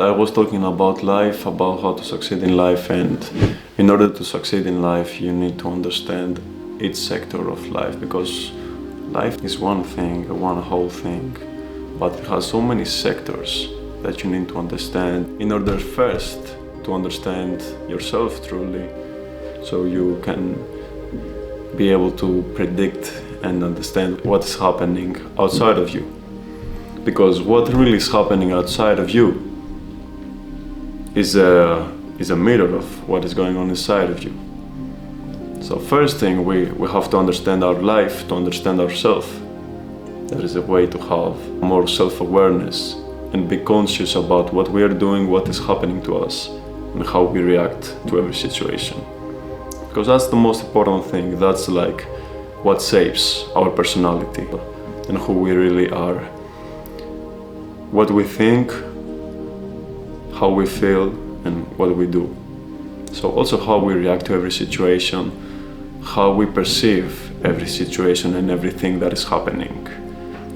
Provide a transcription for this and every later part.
I was talking about life, about how to succeed in life, and in order to succeed in life, you need to understand each sector of life, because life is one thing, one whole thing, but it has so many sectors that you need to understand in order first to understand yourself truly, so you can be able to predict and understand what is happening outside of you. Because what really is happening outside of you is a mirror of what is going on inside of you. So first thing, we have to understand our life, to understand ourselves. There is a way to have more self-awareness and be conscious about what we are doing, what is happening to us, and how we react to every situation. Because that's the most important thing. That's like what shapes our personality and who we really are. What we think, how we feel, and what we do. So also how we react to every situation, how we perceive every situation and everything that is happening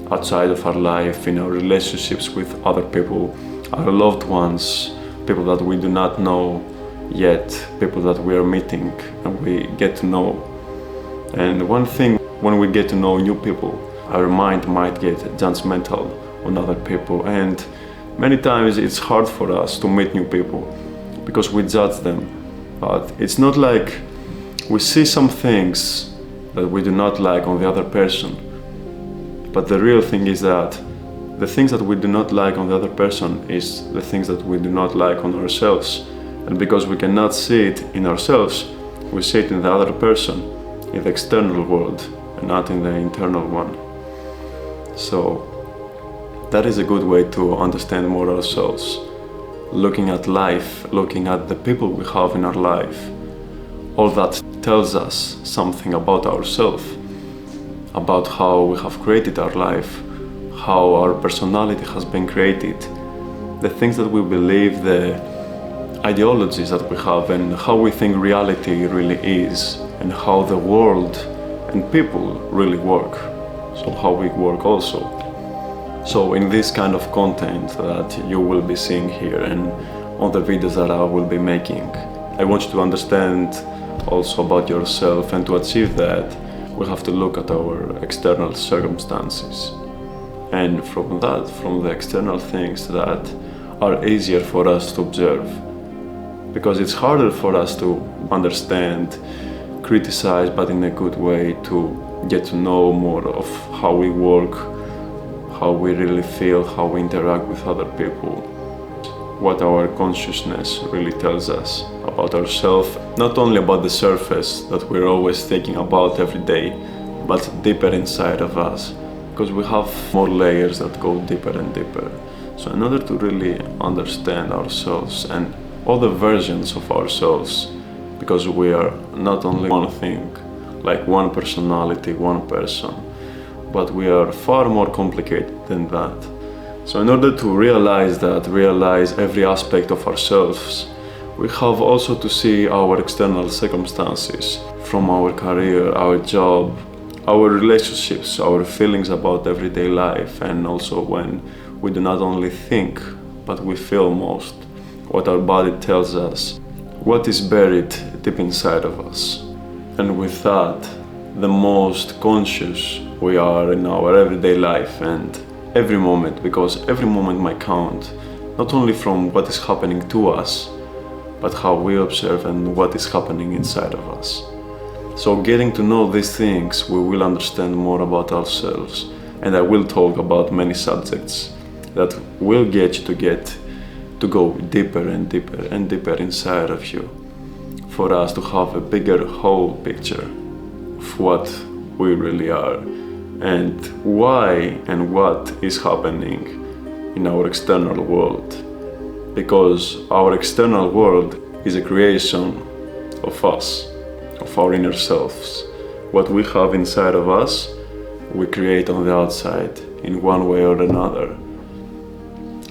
outside of our life, in our relationships with other people, our loved ones, people that we do not know yet, people that we are meeting and we get to know. And one thing, when we get to know new people, our mind might get judgmental on other people, and many times it's hard for us to meet new people because we judge them. But it's not like we see some things that we do not like on the other person, but the real thing is that the things that we do not like on the other person is the things that we do not like on ourselves. And because we cannot see it in ourselves, we see it in the other person, in the external world, and not in the internal one. So that is a good way to understand more ourselves. Looking at life, looking at the people we have in our life, all that tells us something about ourselves, about how we have created our life, how our personality has been created, the things that we believe, the ideologies that we have, and how we think reality really is, and how the world and people really work, so how we work also. So in this kind of content that you will be seeing here and on the videos that I will be making, I want you to understand also about yourself, and to achieve that, we have to look at our external circumstances. And from that, from the external things that are easier for us to observe. Because it's harder for us to understand, criticize, but in a good way, to get to know more of how we work, how we really feel, how we interact with other people, what our consciousness really tells us about ourselves, not only about the surface that we're always thinking about every day, but deeper inside of us, because we have more layers that go deeper and deeper. So in order to really understand ourselves and all the versions of ourselves, because we are not only one thing, like one personality, one person, but we are far more complicated than that. So in order to realize that, realize every aspect of ourselves, we have also to see our external circumstances, from our career, our job, our relationships, our feelings about everyday life, and also when we do not only think, but we feel most, what our body tells us, what is buried deep inside of us. And with that, the most conscious we are in our everyday life and every moment, because every moment might count, not only from what is happening to us, but how we observe and what is happening inside of us. So getting to know these things, we will understand more about ourselves, and I will talk about many subjects that will get you to go deeper and deeper and deeper inside of you, for us to have a bigger whole picture of what we really are, and why and what is happening in our external world. Because our external world is a creation of us, of our inner selves. What we have inside of us, we create on the outside in one way or another.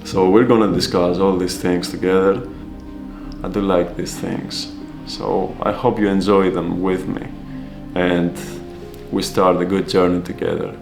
So we're gonna discuss all these things together. I do like these things, so I hope you enjoy them with me, and we start a good journey together.